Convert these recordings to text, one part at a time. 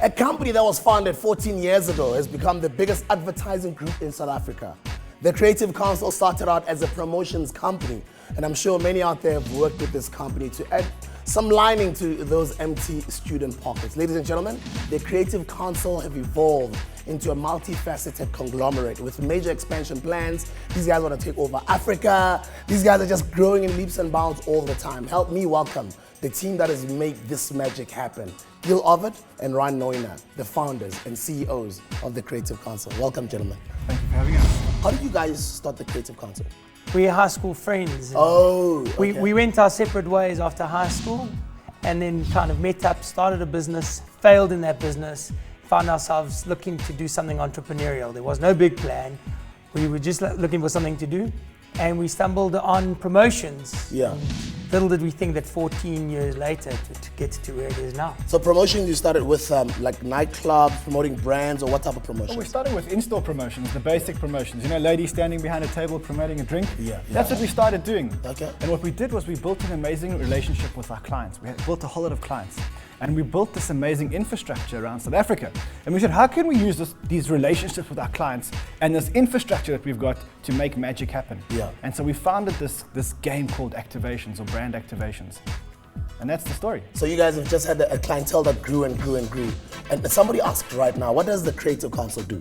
A company that was founded 14 years ago has become the biggest advertising group in South Africa. The Creative Council started out as a promotions company, and I'm sure many out there have worked with this company to add some lining to those empty student pockets. Ladies and gentlemen, the Creative Council have evolved into a multi-faceted conglomerate with major expansion plans. These guys want to take over Africa. These guys are just growing in leaps and bounds all the time. Help me welcome the team that has made this magic happen. Oved and Neu-Ner, the founders and CEOs of the Creative Council. Welcome, gentlemen. Thank you for having us. How did you guys start the Creative Council? We're high school friends. Oh, okay. We went our separate ways after high school and then kind of met up, started a business, failed in that business, found ourselves looking to do something entrepreneurial. There was no big plan. We were just looking for something to do, and we stumbled on promotions. Yeah. Little did we think that 14 years later to get to where it is now. So promotions, you started with like nightclubs, promoting brands, or what type of promotions? Well, we started with in-store promotions, the basic promotions. You know, ladies standing behind a table promoting a drink. Yeah. That's what we started doing. Okay. And what we did was we built an amazing relationship with our clients. We had built a whole lot of clients. And we built this amazing infrastructure around South Africa. And we said, how can we use these relationships with our clients and this infrastructure that we've got to make magic happen? Yeah. And so we founded this game called activations or brand activations. And that's the story. So you guys have just had a clientele that grew and grew and grew. And somebody asked right now, what does the Creative Council do?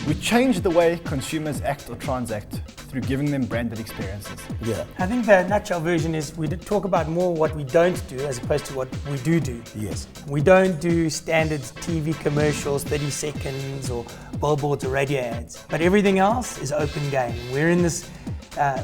We change the way consumers act or transact through giving them branded experiences. Yeah. I think the nutshell version is we did talk about more what we don't do as opposed to what we do. Yes. We don't do standard TV commercials, 30 seconds or billboards or radio ads, but everything else is open game. We're in this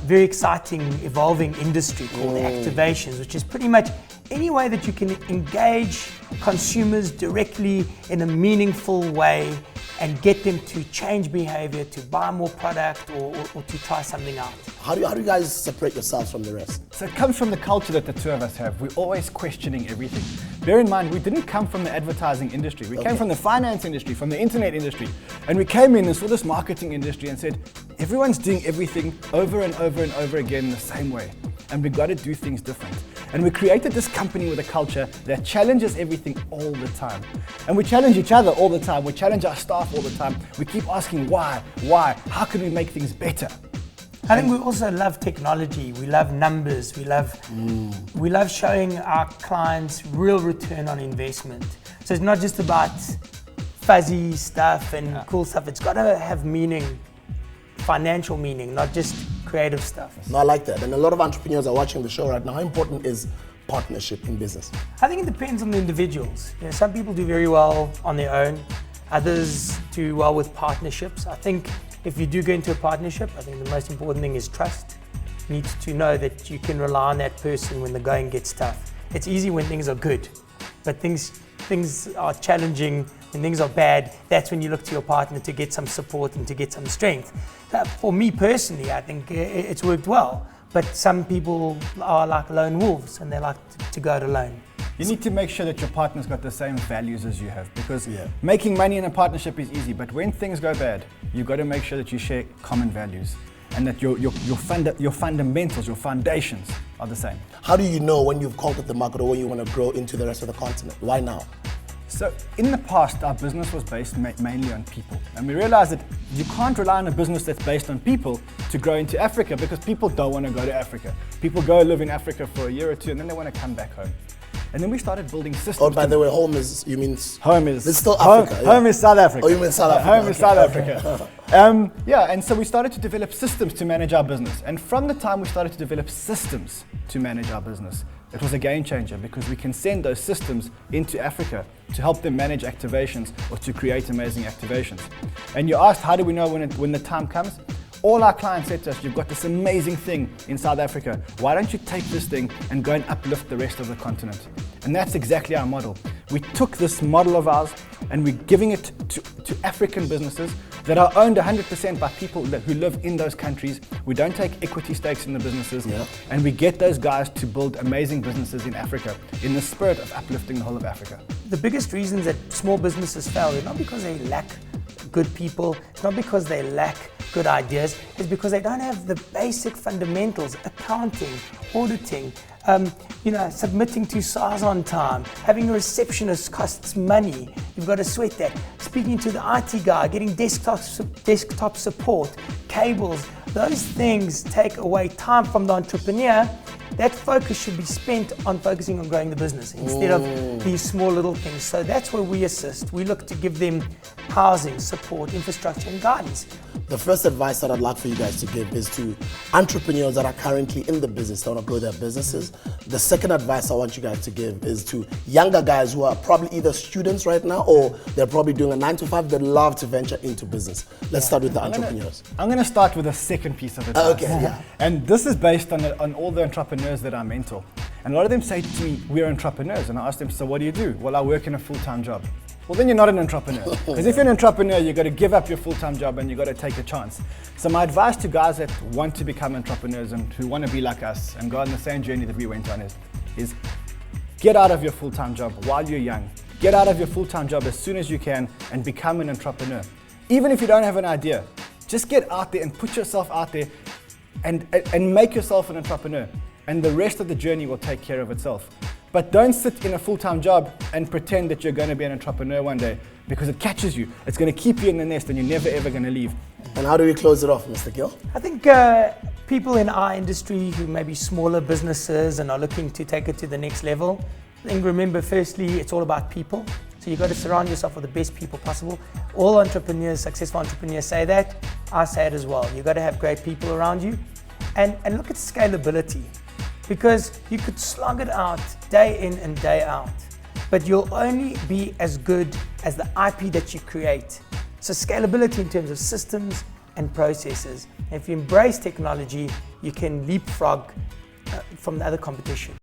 very exciting, evolving industry called activations, which is pretty much any way that you can engage consumers directly in a meaningful way and get them to change behavior, to buy more product or to try something out. How do you guys separate yourselves from the rest? So it comes from the culture that the two of us have. We're always questioning everything. Bear in mind, we didn't come from the advertising industry. We came from the finance industry, from the internet industry. And we came in and saw this marketing industry and said, everyone's doing everything over and over and over again the same way. And we've got to do things different. And we created this company with a culture that challenges everything all the time. And we challenge each other all the time. We challenge our staff all the time. We keep asking why, how can we make things better? I think we also love technology. We love numbers. We love showing our clients real return on investment. So it's not just about fuzzy stuff and cool stuff. It's got to have meaning, financial meaning, not just creative stuff. No, I like that. And a lot of entrepreneurs are watching the show right now. How important is partnership in business? I think it depends on the individuals. You know, some people do very well on their own. Others do well with partnerships. I think if you do go into a partnership, I think the most important thing is trust. You need to know that you can rely on that person when the going gets tough. It's easy when things are good, but things are challenging. When things are bad, that's when you look to your partner to get some support and to get some strength. For me personally, I think it's worked well, but some people are like lone wolves and they like to go it alone. You need to make sure that your partner's got the same values as you have, because making money in a partnership is easy, but when things go bad, you've got to make sure that you share common values and that your fundamentals, your foundations are the same. How do you know when you've conquered the market or when you want to grow into the rest of the continent? Why now? So in the past, our business was based mainly on people. And we realized that you can't rely on a business that's based on people to grow into Africa, because people don't want to go to Africa. People go live in Africa for a year or two and then they want to come back home. And then we started building systems. Oh, by the way, home is, you mean? Home is. It's still Africa. Home is South Africa. Oh, you mean South Africa? Home is South Africa. And so we started to develop systems to manage our business. And from the time we started to develop systems to manage our business, it was a game changer, because we can send those systems into Africa to help them manage activations or to create amazing activations. And you asked, how do we know when the time comes? All our clients said to us, you've got this amazing thing in South Africa. Why don't you take this thing and go and uplift the rest of the continent? And that's exactly our model. We took this model of ours and we're giving it to African businesses that are owned 100% by people who live in those countries. We don't take equity stakes in the businesses, and we get those guys to build amazing businesses in Africa in the spirit of uplifting the whole of Africa. The biggest reasons that small businesses fail is not because they lack good people, it's not because they lack good ideas, it's because they don't have the basic fundamentals, accounting, auditing, Submitting to SARS on time, having a receptionist costs money. You've got to sweat that. Speaking to the IT guy, getting desktop support, cables, those things take away time from the entrepreneur. That focus should be spent on focusing on growing the business instead of these small little things. So that's where we assist. We look to give them housing, support, infrastructure, and guidance. The first advice that I'd like for you guys to give is to entrepreneurs that are currently in the business, that want to grow their businesses. The second advice I want you guys to give is to younger guys who are probably either students right now or they're probably doing a 9-to-5 that love to venture into business. Let's start with the entrepreneurs. I'm going to start with the second piece of advice. Okay, yeah. And this is based on all the entrepreneurs that I mentor. And a lot of them say to me, we're entrepreneurs. And I ask them, so what do you do? Well, I work in a full-time job. Well, then you're not an entrepreneur. Because if you're an entrepreneur, you've got to give up your full-time job and you've got to take a chance. So my advice to guys that want to become entrepreneurs and who want to be like us and go on the same journey that we went on is get out of your full-time job while you're young. Get out of your full-time job as soon as you can and become an entrepreneur. Even if you don't have an idea, just get out there and put yourself out there and make yourself an entrepreneur. And the rest of the journey will take care of itself. But don't sit in a full-time job and pretend that you're going to be an entrepreneur one day, because it catches you. It's going to keep you in the nest and you're never ever going to leave. And how do we close it off, Mr. Gill? I think people in our industry who may be smaller businesses and are looking to take it to the next level, I think remember, firstly, it's all about people. So you've got to surround yourself with the best people possible. All entrepreneurs, successful entrepreneurs say that. I say it as well. You've got to have great people around you. And look at scalability. Because you could slog it out day in and day out, but you'll only be as good as the IP that you create. So scalability in terms of systems and processes. And if you embrace technology, you can leapfrog from the other competition.